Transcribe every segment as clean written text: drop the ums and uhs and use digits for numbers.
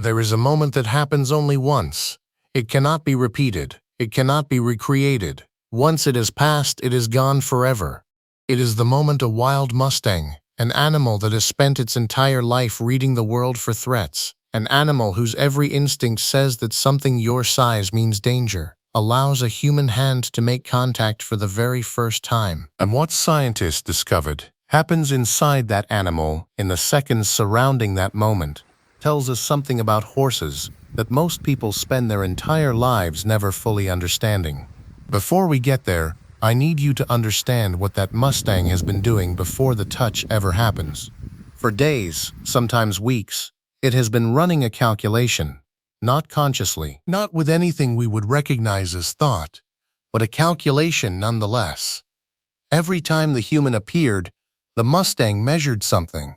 There is a moment that happens only once. It cannot be repeated. It cannot be recreated. Once it is past, it is gone forever. It is the moment a wild Mustang, an animal that has spent its entire life reading the world for threats, an animal whose every instinct says that something your size means danger, allows a human hand to make contact for the very first time. And what scientists discovered happens inside that animal in the seconds surrounding that moment tells us something about horses that most people spend their entire lives never fully understanding. Before we get there, I need you to understand what that Mustang has been doing before the touch ever happens. For days, sometimes weeks, it has been running a calculation, not consciously, not with anything we would recognize as thought, but a calculation nonetheless. Every time the human appeared, the Mustang measured something.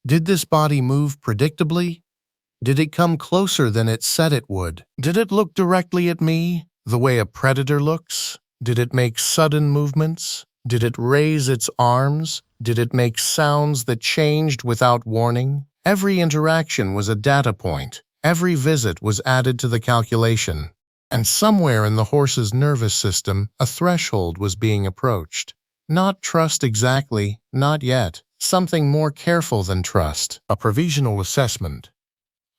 Did this body move predictably? Did it come closer than it said it would? Did it look directly at me, the way a predator looks? Did it make sudden movements? Did it raise its arms? Did it make sounds that changed without warning? Every interaction was a data point. Every visit was added to the calculation. And somewhere in the horse's nervous system, a threshold was being approached. Not trust exactly, not yet. Something more careful than trust. A provisional assessment.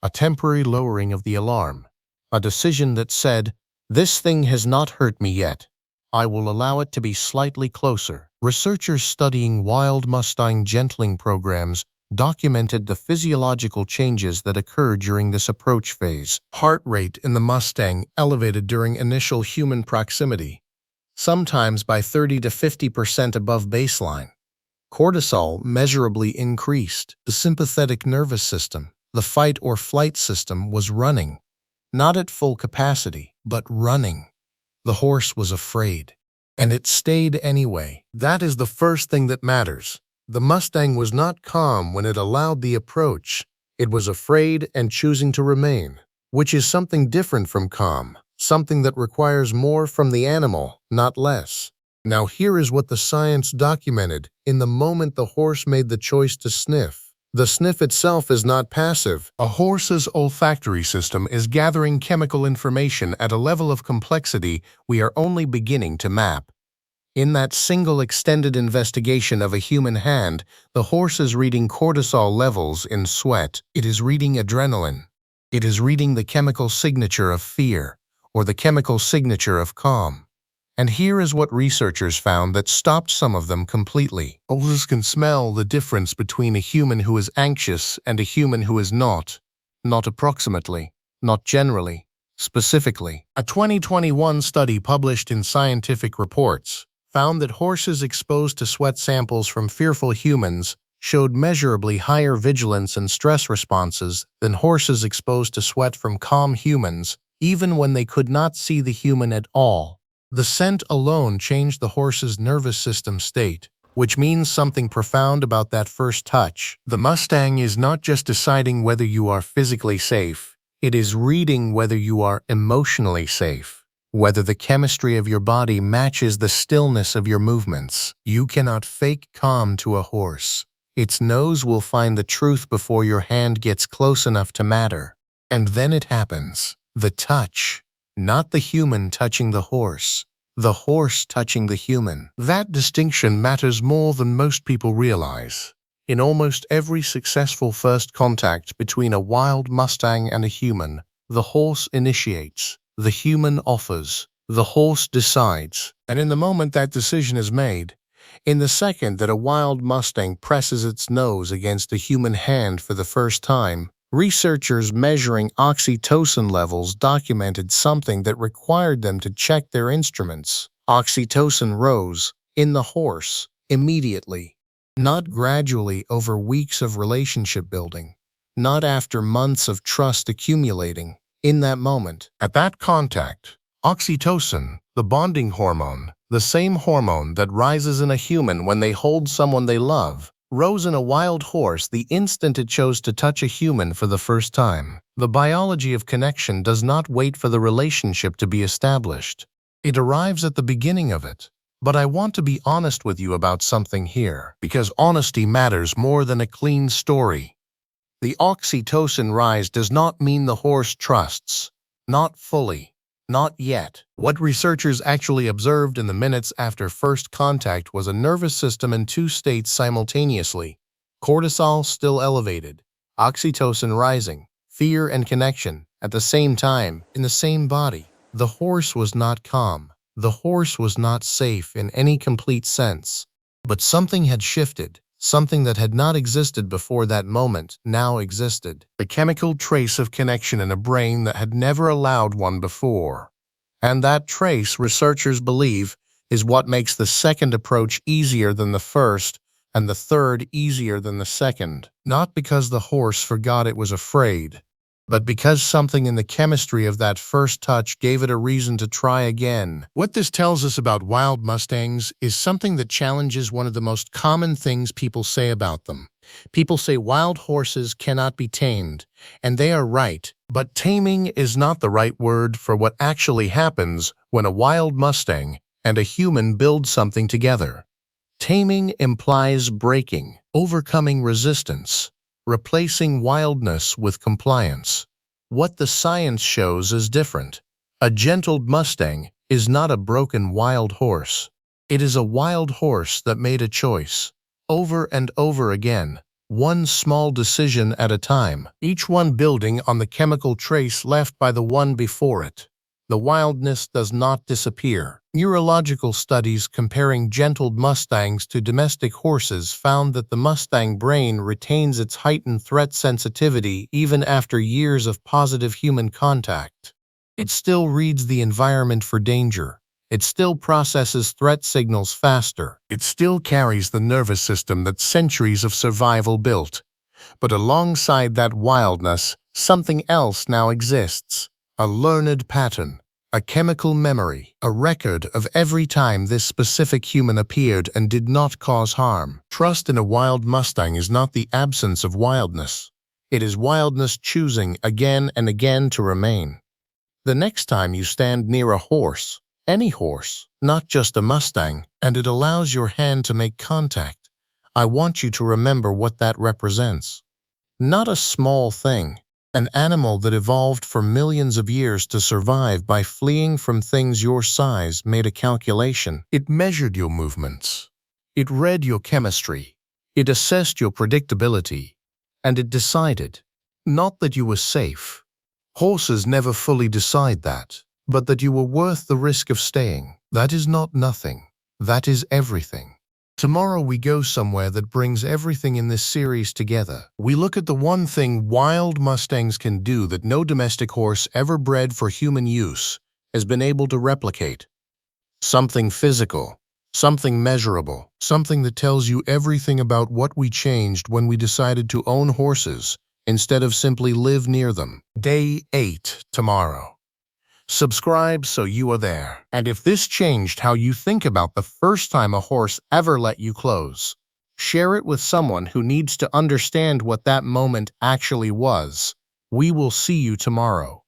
A temporary lowering of the alarm. A decision that said, "This thing has not hurt me yet. I will allow it to be slightly closer." Researchers studying wild Mustang gentling programs documented the physiological changes that occur during this approach phase. Heart rate in the Mustang elevated during initial human proximity, sometimes by 30 to 50% above baseline. Cortisol measurably increased. The sympathetic nervous system, the fight or flight system, was running, not at full capacity, but running. The horse was afraid, and it stayed anyway. That is the first thing that matters. The Mustang was not calm when it allowed the approach. It was afraid and choosing to remain, which is something different from calm, something that requires more from the animal, not less. Now here is what the science documented in the moment the horse made the choice to sniff. The sniff itself is not passive. A horse's olfactory system is gathering chemical information at a level of complexity we are only beginning to map. In that single extended investigation of a human hand, the horse is reading cortisol levels in sweat. It is reading adrenaline. It is reading the chemical signature of fear, or the chemical signature of calm. And here is what researchers found that stopped some of them completely. Horses can smell the difference between a human who is anxious and a human who is not approximately, not generally, specifically. A 2021 study published in Scientific Reports found that horses exposed to sweat samples from fearful humans showed measurably higher vigilance and stress responses than horses exposed to sweat from calm humans, even when they could not see the human at all. The scent alone changed the horse's nervous system state, which means something profound about that first touch. The Mustang is not just deciding whether you are physically safe, it is reading whether you are emotionally safe, whether the chemistry of your body matches the stillness of your movements. You cannot fake calm to a horse. Its nose will find the truth before your hand gets close enough to matter. And then it happens. The touch. Not the human touching the horse touching the human. That distinction matters more than most people realize. In almost every successful first contact between a wild Mustang and a human, the horse initiates, the human offers, the horse decides. And in the moment that decision is made, in the second that a wild Mustang presses its nose against a human hand for the first time, researchers measuring oxytocin levels documented something that required them to check their instruments. Oxytocin rose, in the horse, immediately. Not gradually over weeks of relationship building. Not after months of trust accumulating. In that moment, at that contact, oxytocin, the bonding hormone, the same hormone that rises in a human when they hold someone they love, rose in a wild horse the instant it chose to touch a human for the first time. The biology of connection does not wait for the relationship to be established. It arrives at the beginning of it. But I want to be honest with you about something here, because honesty matters more than a clean story. The oxytocin rise does not mean the horse trusts. Not fully. Not yet. What researchers actually observed in the minutes after first contact was a nervous system in two states simultaneously. Cortisol still elevated, oxytocin rising, fear and connection, at the same time, in the same body. The horse was not calm. The horse was not safe in any complete sense. But something had shifted. Something that had not existed before that moment now existed. A chemical trace of connection in a brain that had never allowed one before. And that trace, researchers believe, is what makes the second approach easier than the first and the third easier than the second. Not because the horse forgot it was afraid, but because something in the chemistry of that first touch gave it a reason to try again. What this tells us about wild Mustangs is something that challenges one of the most common things people say about them. People say wild horses cannot be tamed, and they are right, but taming is not the right word for what actually happens when a wild Mustang and a human build something together. Taming implies breaking, overcoming resistance, replacing wildness with compliance. What the science shows is different. A gentled Mustang is not a broken wild horse. It is a wild horse that made a choice, over and over again, one small decision at a time, each one building on the chemical trace left by the one before it. The wildness does not disappear. Neurological studies comparing gentled Mustangs to domestic horses found that the Mustang brain retains its heightened threat sensitivity even after years of positive human contact. It still reads the environment for danger. It still processes threat signals faster. It still carries the nervous system that centuries of survival built. But alongside that wildness, something else now exists. A learned pattern, a chemical memory, a record of every time this specific human appeared and did not cause harm. Trust in a wild Mustang is not the absence of wildness. It is wildness choosing again and again to remain. The next time you stand near a horse, any horse, not just a Mustang, and it allows your hand to make contact, I want you to remember what that represents. Not a small thing. An animal that evolved for millions of years to survive by fleeing from things your size made a calculation. It measured your movements. It read your chemistry. It assessed your predictability. And it decided, not that you were safe. Horses never fully decide that, but that you were worth the risk of staying. That is not nothing. That is everything. Tomorrow we go somewhere that brings everything in this series together. We look at the one thing wild Mustangs can do that no domestic horse ever bred for human use has been able to replicate. Something physical, something measurable, something that tells you everything about what we changed when we decided to own horses instead of simply live near them. Day 8 tomorrow. Subscribe so you are there. And if this changed how you think about the first time a horse ever let you close, share it with someone who needs to understand what that moment actually was. We will see you tomorrow.